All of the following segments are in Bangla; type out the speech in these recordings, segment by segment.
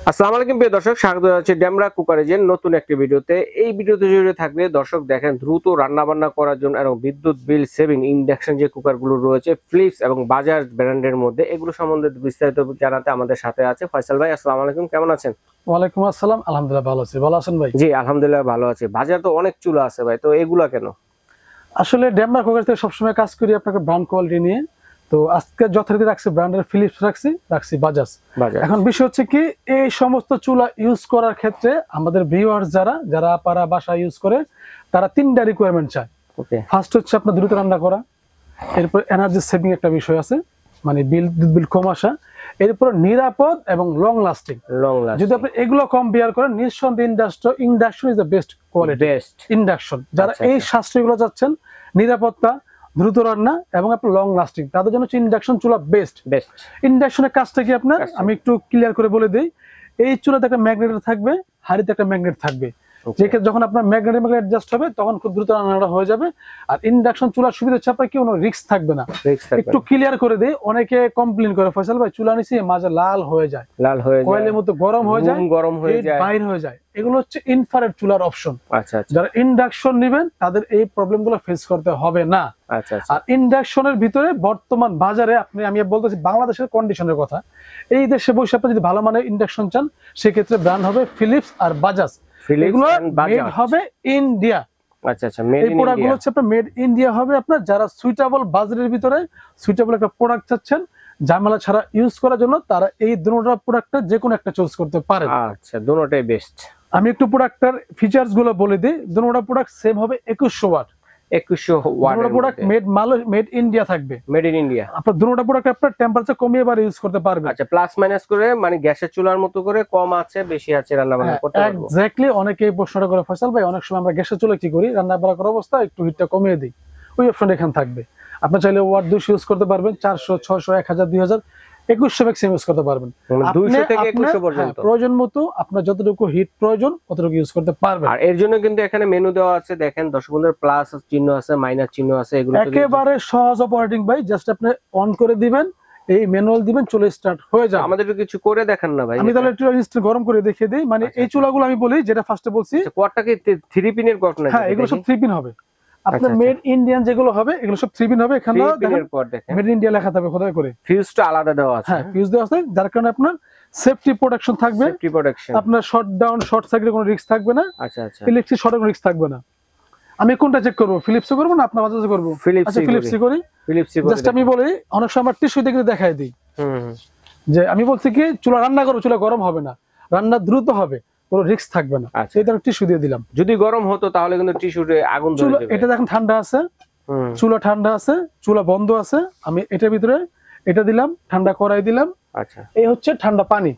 আসসালামু আলাইকুম প্রিয় দর্শক, স্বাগত জানাচ্ছি ডেমরা কুকারেজের নতুন একটি ভিডিওতে। এই ভিডিওতে জুড়ে থাকবে দর্শক দেখেন দ্রুত রান্না বান্না করার জন্য এবং বিদ্যুৎ বিল সেভিং ইন্ডাকশন যে কুকারগুলো রয়েছে ফিলিপস এবং বাজাজ ব্র্যান্ডের মধ্যে, এগুলো সম্বন্ধে বিস্তারিত জানাতে আমাদের সাথে আছে ফয়সাল ভাই। আসসালামু আলাইকুম, কেমন আছেন? ওয়ালাইকুম আসসালাম, আলহামদুলিল্লাহ ভালো আছি। ভালো আছেন ভাই? জি আলহামদুলিল্লাহ ভালো আছি। বাজার তো অনেক চুলা আছে ভাই, তো এগুলা কেন? আসলে ডেমরা কুকার থেকে সবসময় কাজ করি আপনাকে ব্র্যান্ড কোয়ালিটি নিয়ে। তো আজকে যথারীতি রাখছি ব্র্যান্ডের ফিলিপস, রাখছি বাজাজ। এখন বিষয় হচ্ছে কি, এই সমস্ত চুলা ইউজ করার ক্ষেত্রে আমাদের ভিউয়ার্স যারা আপনারা বাসা ইউজ করে তারা তিনটা রিকোয়ারমেন্ট চায়। ফার্স্ট হচ্ছে আপনার দ্রুত রান্না করা, এরপর এনার্জি সেভিং একটা বিষয় আছে, মানে বিল কম আসা, এরপর নিরাপদ এবং লং লাস্টিং। যদি আপনি এগুলো কম্পেয়ার করেন, নিঃসন্দেহে induction is the best quality. Induction যারা এই শাস্ত্রগুলো যাচ্ছেন, নিরাপত্তা, দ্রুত রান্না এবং আপনার লং লাস্টিং, তাদের জন্য ইন্ডাকশন চুলা বেস্ট। ইন্ডাকশনের কাজটা কি আপনার আমি একটু ক্লিয়ার করে বলে দিই। এই চুলাতে একটা ম্যাগনেট থাকবে, হাড়িতে একটা ম্যাগনেট থাকবে, যখন আপনার ম্যাগনেট অ্যাডজাস্ট হবে তখন খুব দ্রুত রান্নাটা হয়ে যাবে। আর ইন্ডাকশন চুলার সুবিধা হচ্ছে আপনার কোনো রিস্ক থাকবে না। একটু ক্লিয়ার করে দেই, অনেকে কমপ্লেইন করে ফয়সাল ভাই চুলা নিছি মাঝে লাল হয়ে যায়, কয়েলের মতো গরম হয়ে যায়, বাইর হয়ে যায়। এগুলো হচ্ছে ইনফ্রারেড চুলার অপশন। যারা ইন্ডাকশন নেবেন তাদের এই প্রবলেম গুলো ফেস করতে হবে না। আর ইন্ডাকশনের ভিতরে বর্তমান বাজারে আমি বলতেছি বাংলাদেশের কন্ডিশনের কথা, এই দেশে বসে আপনি যদি ভালো মানের ইন্ডাকশন চান সেক্ষেত্রে ব্র্যান্ড হবে ফিলিপস আর বাজাজ। এগুলো মেড হবে ইন্ডিয়া। এই প্রোডাক্টগুলো হচ্ছে আপনার মেড ইন্ডিয়া হবে। আপনার যারা সুইটেবল বাজারের ভিতরে সুইটেবল একটা প্রোডাক্ট চাচ্ছেন ঝামেলা ছাড়া ইউজ করার জন্য, তারা এই দুটোটা প্রোডাক্টটা যে কোনো একটা চুজ করতে পারে। আচ্ছা, দুটোটাই বেস্ট। আমি একটু প্রোডাক্টের ফিচারস গুলো বলে দিই। দুটোটা প্রোডাক্ট সেম হবে 2100 watt. 2100 watt product made India থাকবে, মেড ইন ইন্ডিয়া। আপনার দুটোটা প্রোডাক্ট আপনার টেম্পারেচার কমিয়ে বার ইউজ করতে পারবে। আচ্ছা, প্লাস মাইনাস করে মানে গ্যাসের চুলার মতো করে কম আছে বেশি আছে রান্না বান্না করতে পারবো। এক্স্যাক্টলি, অনেকে এই প্রশ্নটা করে ফয়সাল ভাই অনেক সময় আমরা গ্যাসের চুলা কি করি, রান্না বান্না করার অবস্থা একটু হিটটা কমিয়ে দিই, ওই অপশনটা এখানে থাকবে। আপনি চাইলে ওয়াট 200 ইউজ করতে পারবেন, 400, 600, 1000, 2000, 2100 ম্যাক্সিমাম ইউজ করতে পারবেন। 200 থেকে 2100 পর্যন্ত প্রয়োজন মতো আপনার যতটুকু হিট প্রয়োজন ততটুকু ইউজ করতে পারবেন। আর এর জন্য কিন্তু এখানে মেনু দেওয়া আছে, দেখেন দর্শক বন্ধুরা, প্লাস চিহ্ন আছে, মাইনাস চিহ্ন আছে। এগুলো একেবারে সহজ অপারেটিং ভাই, জাস্ট আপনি অন করে দিবেন, এই ম্যানুয়াল দিবেন, চলে স্টার্ট হয়ে যাবে। আমাদের কিছু করে দেখান না ভাই? আমি তাহলে একটু ইনস্টল গরম করে দেখিয়ে দেই। মানে এই চুলাগুলো আমি বলি, যেটা ফার্স্টে বলছি কোয়ারটা কি 3 পিনের কোয়ার না? হ্যাঁ, এগুলো সব 3 পিন হবে। আপনার মেড ইন্ডিয়ান যেগুলো হবে এগুলো সব 3 পিন হবে। এখানে দেখেন মেড ইন্ডিয়া লেখা থাকবে খোদাই করে। ফিউজটা আলাদা দেওয়া আছে। হ্যাঁ, ফিউজ দেওয়া আছে, যার কারণে আপনার সেফটি প্রোটেকশন থাকবে। আপনার শর্ট ডাউন, শর্ট সার্কিটের কোনো রিস্ক থাকবে না। ইলেকট্রিক শর্টের কোনো রিস্ক থাকবে না। আমি কোনটা চেক করব, ফিলিপসে করব না আপনার বাজাজে করব? আচ্ছা, ফিলিপসে করি। জাস্ট আমি বলি, অনেক সময় আমরা টিস্যু দিয়ে দেখাই দিই যে আমি বলছি কি চুলা রান্না করো, চুলা গরম হবে না, রান্না দ্রুত হবে, কোনো রিস্ক থাকবে না। এই ধরনের টিস্যু দিয়ে দিলাম। যদি গরম হতো তাহলে কিন্তু টিস্যুতে আগুন ধরে যাবে। এটা দেখেন ঠান্ডা আছে, চুলা ঠান্ডা আছে, চুলা বন্ধ আছে। আমি এটার ভিতরে এটা দিলাম, ঠান্ডা করাই দিলাম। আচ্ছা, এই হচ্ছে ঠান্ডা পানি।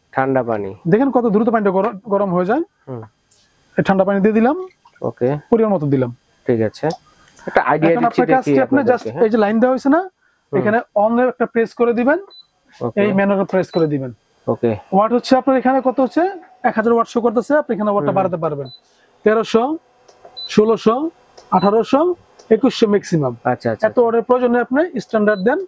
দেখেন কত দ্রুত পানিটা গরম হয়ে যায়। এই ঠান্ডা পানি দিয়ে দিলাম, ওকে, পরিমাণ মতো দিলাম। ঠিক আছে, একটা আইডিয়া দিচ্ছি দেখি। আপনি জাস্ট এই যে লাইন দেওয়া হয়েছে না, এখানে অন এর একটা প্রেস করে দিবেন, এই ম্যানুয়াল প্রেস করে দিবেন। ওকে, ওয়াট হচ্ছে আপনার এখানে কত হচ্ছে? 1000 ওয়াট শো করতেছে। আপনি এখানে ওয়াটটা বাড়াতে পারবেন 1300, 1600, 1800, 2100 ম্যাক্সিমাম। আচ্ছা, এত ওয়াটের প্রয়োজনে আপনি স্ট্যান্ডার্ড দেন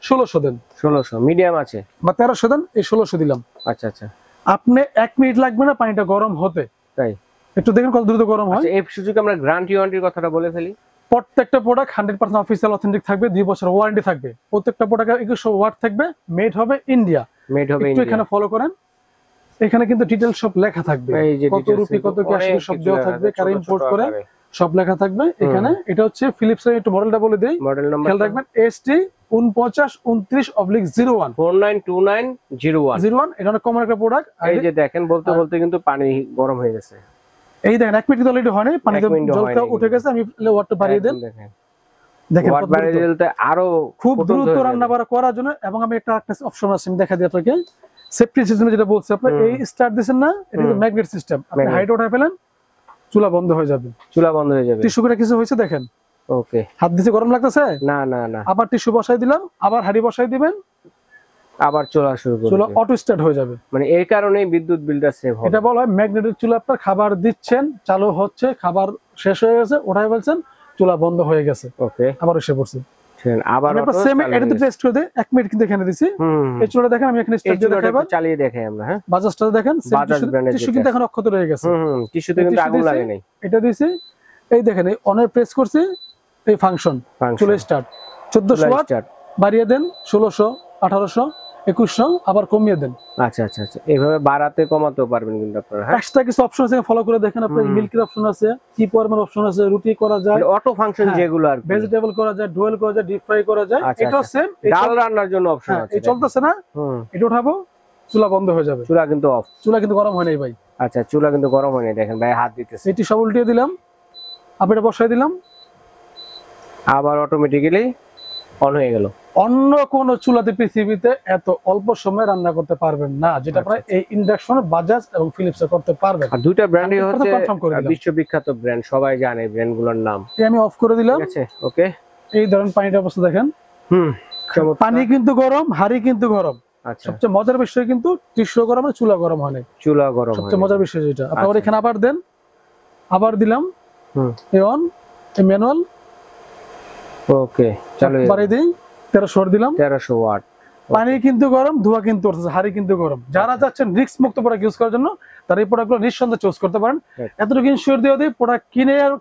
1600 দেন, 1600 মিডিয়াম আছে বা 1300 দেন, এই 1600 দিলাম। আচ্ছা, আপনি 1 মিনিট লাগবে না পানিটা গরম হতে। তাই একটু দেখেন কত দ্রুত গরম হয়। এই সুযোগে আমরা গ্যারান্টি ওয়ারেন্টির কথাটা বলে ফেলি। প্রত্যেকটা প্রোডাক্ট 100% অফিশিয়াল অথেন্টিক থাকবে, 2 বছর ওয়ারেন্টি থাকবে। প্রত্যেকটা প্রোডাক্টে 2100 ওয়াট থাকবে, মেড হবে ইন্ডিয়া। একটু এখানে ফলো করেন, এখানে কিন্তু ডিটেইলস সব লেখা থাকবে, কত রুপি কত কি আসলে সব দেওয়া থাকবে, কারা ইম্পোর্ট করে সব লেখা থাকবে এখানে। এটা হচ্ছে ফিলিপসের, একটু মডেলটা বলে দেই। মডেল নাম্বার খেয়াল রাখবেন, ST 4929/01 4929/01। এটা অনেক কমন একটা প্রোডাক্ট। এই যে দেখেন, বলতে বলতে কিন্তু পানি গরম হয়ে গেছে। এই দেখেন 1 মিনিট অলরেডি হয়নি, পানিতে জলটা উঠে গেছে। আমি ওয়াটটা বাড়িয়ে দেন, দেখেন ওয়াট বাড়িয়ে দিতে আরো খুব দ্রুত রান্না বাড়া করার জন্য। এবং আমি একটা অপশন আছে, আমি দেখা দিই আপনাকে। সেফটি সিস্টেম যেটা বলছি, আপনি এই স্টার্ট দিবেন না, এটা কিন্তু ম্যাগনেট সিস্টেম। আপনি হাইট উঠায় ফেলেন, চুলা বন্ধ হয়ে যাবে। টিস্যু করে কিছু হয়েছে দেখেন। ওকে, হাত দিতে গরম লাগতেছে না? না। আবার টিস্যু বসাই দিলাম, আবার হাড়ি বসাই দিবেন, আবার চুলা শুরু করবেন, চুলা অটো স্টার্ট হয়ে যাবে। মানে এই কারণেই বিদ্যুৎ বিলটা সেভ হবে। এটা বলা হয় ম্যাগনেটের চুলা। আপনার খাবার দিচ্ছেন, চালু হচ্ছে, খাবার শেষ হয়ে গেছে, উঠাই ফেলছেন, চুলা বন্ধ হয়ে গেছে, ওকে, আবার এসে পড়ছে। আবার আমরা সেম এটা তো টেস্ট করে দেই 1 মিনিট কিন্তু এখানে দিছি এই চুলাটা দেখেন আমি এখানে স্টার্ট দিয়ে দেখাবো চালিয়ে দেখাই আমরা হ্যাঁ বাজাজটা দেখেন বাজাজ ব্র্যান্ডের টিস্যু কিন্তু এখন অক্ষত রয়ে গেছে টিস্যুতে কিন্তু আগুন লাগে নাই এটা দিছি এই দেখেন এই অনে প্রেস করছি এই ফাংশন চুলা স্টার্ট 1400 ওয়াট বাড়িয়ে দেন 1600 1800 2100 আবার কমিয়ে দেন আচ্ছা আচ্ছা আচ্ছা এইভাবে বাড়াতে কমাতেও পারবেন কিন্তু আপনারা হ্যাঁ এক্সট্রা কিছু অপশন আছে ফলো করে দেখেন আপনার মিল্কের অপশন আছে কি পরিমাণ অপশন আছে রুটি করা যায় অটো ফাংশন যেগুলো আর ভেজিটেবল করা যায় ডুয়েল করা যায় ডিপ ফ্রাই করা যায় এটা সেম ডাল রান্নার জন্য অপশন আছে এই চলতেছে না এটা উঠাবো চুলা বন্ধ হয়ে যাবে চুলা কিন্তু অফ চুলা কিন্তু গরম হয় নাই ভাই আচ্ছা চুলা কিন্তু গরম হয় নাই দেখেন ভাই হাত দিতেছে এটি সব উল্টিয়ে দিলাম আবার এটা বসাই দিলাম আবার অটোমেটিক্যালি অন হয়ে গেল অন্য কোন চুলাতে পৃথিবীতে এত অল্প সময়ে রান্না করতে পারবেন না যেটা আপনারা এই ইন্ডাকশন বাজাজ এবং ফিলিপসে করতে পারবেন আর দুইটা ব্র্যান্ডই হচ্ছে বিশ্ববিখ্যাত ব্র্যান্ড সবাই জানে ব্র্যান্ডগুলোর নাম আমি অফ করে দিলাম ঠিক আছে ওকে এই ধরনের পানির অবস্থা দেখেন পানি কিন্তু গরম হাড়ি কিন্তু গরম আচ্ছা সবচেয়ে মজার বিষয় কিন্তু টিস্যু গরম আর চুলা গরম হয় না চুলা গরম সবচেয়ে মজার বিষয় যেটা আপনারা এখানে আবার দেন আবার দিলাম এই অন এই ম্যানুয়াল ওকে চালু বাড়িয়ে দেই 1300 দিলাম 1300 ওয়াট পানি কিন্তু গরম ধোঁয়া কিন্তু উঠছে হাড়ি কিন্তু গরম যারা যাচ্ছেন রিস্ক মুক্ত প্রোডাক্ট ইউজ করার জন্য তারা এই প্রোডাক্টগুলো নিঃসন্দেহে চুজ করতে পারেন এতটুকু ইনশিওর দিয়ে দিই প্রোডাক্ট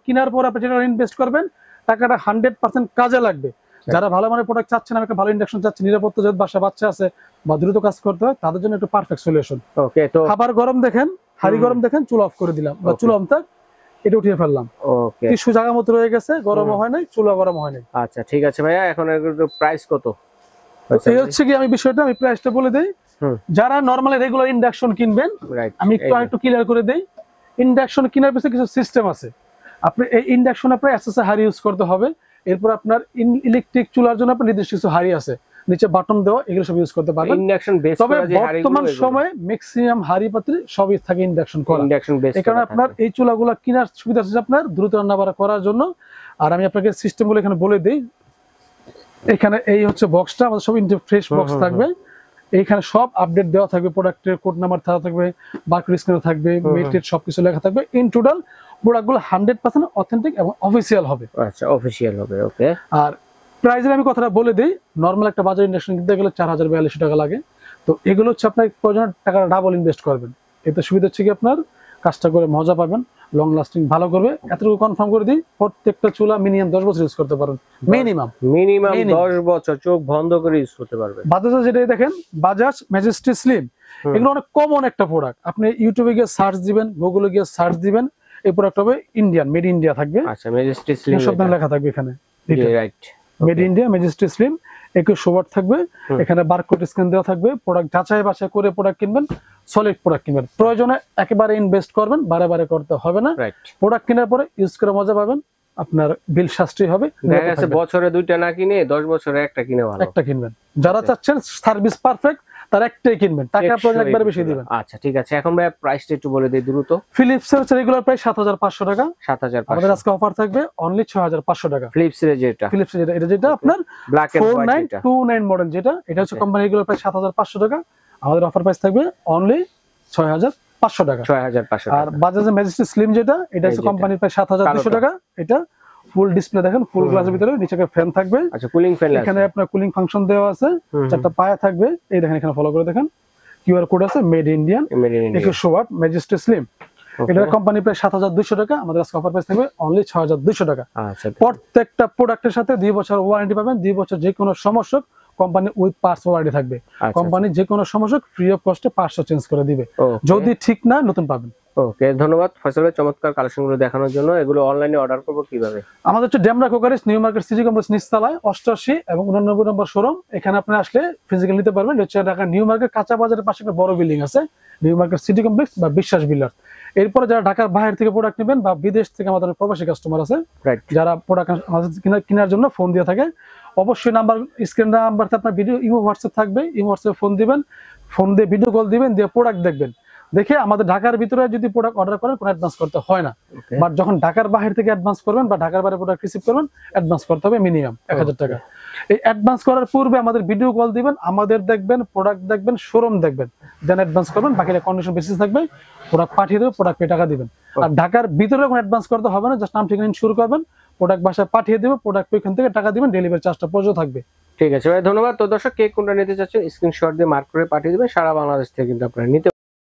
কেনার পর আপনি যেটা ইনভেস্ট করবেন টাকাটা 100% কাজে লাগবে যারা ভালো মানের প্রোডাক্ট চাচ্ছেন আমি একটা ভালো ইন্ডাকশন চাচ্ছি নিরাপত্তা যদি বাসা বাচ্চা আছে বা দ্রুত কাজ করতে হয় তাদের জন্য একটা পারফেক্ট সলিউশন ওকে তো খাবার গরম দেখেন হাড়ি গরম দেখেন চুলা অফ করে দিলাম বা চুলা অন থাক এটা উঠিয়ে ফেললাম ওকে টিস্যু জায়গা মতো রয়ে গেছে গরমও হয় নাই চুলা গরম হয় নাই আচ্ছা ঠিক আছে ভাইয়া এখন এর প্রাইস কত এই হচ্ছে কি আমি বিষয়টা আমি প্রাইসটা বলে দেই যারা নরমালি রেগুলার ইন্ডাকশন কিনবেন আমি একটু ক্লিয়ার করে দেই ইন্ডাকশন কেনার পিছনে কিছু সিস্টেম আছে আপনি এই ইন্ডাকশন আপনার এসএসআর হাড়ি ইউজ করতে হবে এরপর আপনার ইলেকট্রিক চুলার জন্য আপনার নির্দিষ্ট কিছু হাড়ি আছে নিচে বাটন দেওয়া এগুলো সব ইউজ করতে পারবেন ইন্ডাকশন বেস তবে বর্তমান সময়ে ম্যাক্সিমাম হাড়ি পাত্রে সবই থাকে ইন্ডাকশন করা এই কারণে আপনার এই চুলাগুলো কেনার সুবিধা আছে আপনার দ্রুত রান্না বাড়া করার জন্য আর আমি আপনাকে সিস্টেমগুলো এখানে বলে দেই এখানে এই হচ্ছে বক্সটা আমাদের সব ফ্রেশ বক্স থাকবে এইখানে সব আপডেট দেওয়া থাকবে প্রোডাক্টের কোড নাম্বার থাকবে বারকোড স্ক্যানার থাকবে মেটেড সবকিছু লেখা থাকবে ইন টোটাল প্রোডাক্টগুলো 100% অথেন্টিক এবং অফিশিয়াল হবে আচ্ছা অফিশিয়াল হবে ওকে আর প্রাইসের আমি কথাটা বলে দেই নরমাল একটা বাজার ইন্ডাকশন কিনতে গেলে 4042 টাকা লাগে তো এগুলো হচ্ছে আপনার প্রয়োজন টাকা ডাবল ইনভেস্ট করবেন এতে সুবিধা হচ্ছে কি আপনার কাজটা করে মজা পাবেন লং লাস্টিং ভালো করবে এতটুকু কনফার্ম করে দিই প্রত্যেকটা চুলা মিনিমাম 10 বছর ইউজ করতে পারবেন মিনিমাম 10 বছর চোখ বন্ধ করে ইউজ করতে পারবেন বাজাজ যেটা দেখেন বাজাজ ম্যাজেস্টি স্লিম এগুলো অনেক কমন একটা প্রোডাক্ট আপনি ইউটিউবে গিয়ে সার্চ দিবেন গুগলে গিয়ে সার্চ দিবেন এই প্রোডাক্ট হবে ইন্ডিয়ান মেড ইন্ডিয়া থাকবে আচ্ছা ম্যাজেস্টি স্লিম সব নাম লেখা থাকবে এখানে right made India majesty slim 2100 watt থাকবে এখানে বারকোড স্ক্যান দেওয়া থাকবে প্রোডাক্ট যাচাই বাছাই করে প্রোডাক্ট কিনবেন সলিড প্রোডাক্ট কিনবেন প্রয়োজনে একেবারে ইনভেস্ট করবেন বারে করতে হবে না প্রোডাক্ট কেনার পরে ইউজ করে মজা পাবেন আপনার বিল সাশ্রয়ী হবে দেখা যাচ্ছে বছরে দুইটা না কিনে 10 বছরে একটা কিনে ভালো একটা কিনবেন যারা চাচ্ছেন সার্ভিস পারফেক্ট তার একটাই কিনবেন টাকা প্রয়োজন একবার বেশি দিবেন আচ্ছা ঠিক আছে এখন ভাই প্রাইসটা একটু বলে দেই দ্রুত ফিলিপস এর রেগুলার প্রাইস 7500 টাকা 7500 আমাদের আজকে অফার থাকবে অনলি 6500 টাকা ফিলিপস এর এটা যেটা আপনার ব্ল্যাক এন্ড হোয়াইট 4929 মডেল যেটা এটা হচ্ছে কোম্পানি রেগুলার প্রাইস 7500 টাকা আমাদের অফার প্রাইস থাকবে অনলি 6500 টাকা 6500 আর বাজাজের ম্যাজেস্টি স্লিম যেটা এটা হচ্ছে কোম্পানির প্রাইস 7200 টাকা এটা ফুল ডিসপ্লে দেখেন ফুল গ্লাসের ভিতরে নিচে একটা ফ্যান থাকবে আচ্ছা কুলিং ফ্যান এখানে আপনার কুলিং ফাংশন দেওয়া আছে চারটা পায়া থাকবে এই দেখেন এখানে ফলো করে দেখেন কিউআর কোড আছে made Indian 2100 watt majesty slim এটা কোম্পানি প্রাইস 7200 টাকা আমাদের আজকে অফার প্রাইস থাকবে অনলি 6200 টাকা আচ্ছা প্রত্যেকটা প্রোডাক্টের সাথে 2 বছর ওয়ারেন্টি পাবেন 2 বছর যে কোনো সমস্যা কোম্পানি উইথ পার্টস ওয়ারেন্টি থাকবে কোম্পানি যে কোনো সমস্যা ফ্রি অফ কস্টে পার্টস চেঞ্জ করে দিবে যদি ঠিক না নতুন পাবেন ওকে ধন্যবাদ ফয়সাল ভাই চমৎকার কালেকশনগুলো দেখানোর জন্য এগুলো অনলাইনে অর্ডার করব কিভাবে আমাদের হচ্ছে Demra কোকারিস new market city complex নিচতলায় 88 এবং 89 নম্বর শোরুম এখানে আপনি আসলে ফিজিক্যালি নিতে পারবেন হচ্ছে ঢাকা নিউ মার্কেট কাঁচা বাজারের পাশে একটা বড় বিল্ডিং আছে নিউ মার্কেট সিটি কমপ্লেক্স বা বিশ্বাস বিল্ডার্স এরপরে যারা ঢাকার বাইরে থেকে প্রোডাক্ট নেবেন বা বিদেশ থেকে আমাদের প্রবাসী কাস্টমার আছে যারা প্রোডাক্ট আমাদের কেনার জন্য ফোন দিয়ে থাকে অবশ্যই নাম্বার স্ক্রিন নাম্বারতে আপনার ভিডিও ইমো হোয়াটসঅ্যাপ থাকবে ইমো হোয়াটসঅ্যাপে ফোন দিবেন ফোন দিয়ে ভিডিও কল দিবেন দিয়ে প্রোডাক্ট দেখবেন দেখে আমাদের ঢাকার ভিতরে যদি প্রোডাক্ট অর্ডার করেন কোনো অ্যাডভান্স করতে হয় না বাট যখন ঢাকার বাইরে থেকে অ্যাডভান্স করবেন বা ঢাকার বাইরে প্রোডাক্ট রিসিভ করবেন অ্যাডভান্স করতে হবে মিনিমাম 1000 টাকা এই অ্যাডভান্স করার পূর্বে আমাদের ভিডিও কল দিবেন আমাদের দেখবেন প্রোডাক্ট দেখবেন শোরুম দেখবেন দেন অ্যাডভান্স করবেন বাকিটা কন্ডিশন বেসিস থাকবে প্রোডাক্ট পাঠিয়ে দেবে প্রোডাক্ট পে টাকা দিবেন আর ঢাকার ভিতরে কোনো অ্যাডভান্স করতে হবে না জাস্ট নাম ঠিকানা ইনশিওর করবেন প্রোডাক্ট বাসায় পাঠিয়ে দেবো, প্রোডাক্ট ওইখান থেকে টাকা দিবেন, ডেলিভারি চার্জটা প্রযোজ্য থাকবে। ঠিক আছে ভাই, ধন্যবাদ। তো দর্শক, কে কোনটা নিতে চাচ্ছেন স্ক্রিনশট দিয়ে মার্ক করে পাঠিয়ে দিবেন, সারা বাংলাদেশ থেকে কিন্তু আপনারা নিতে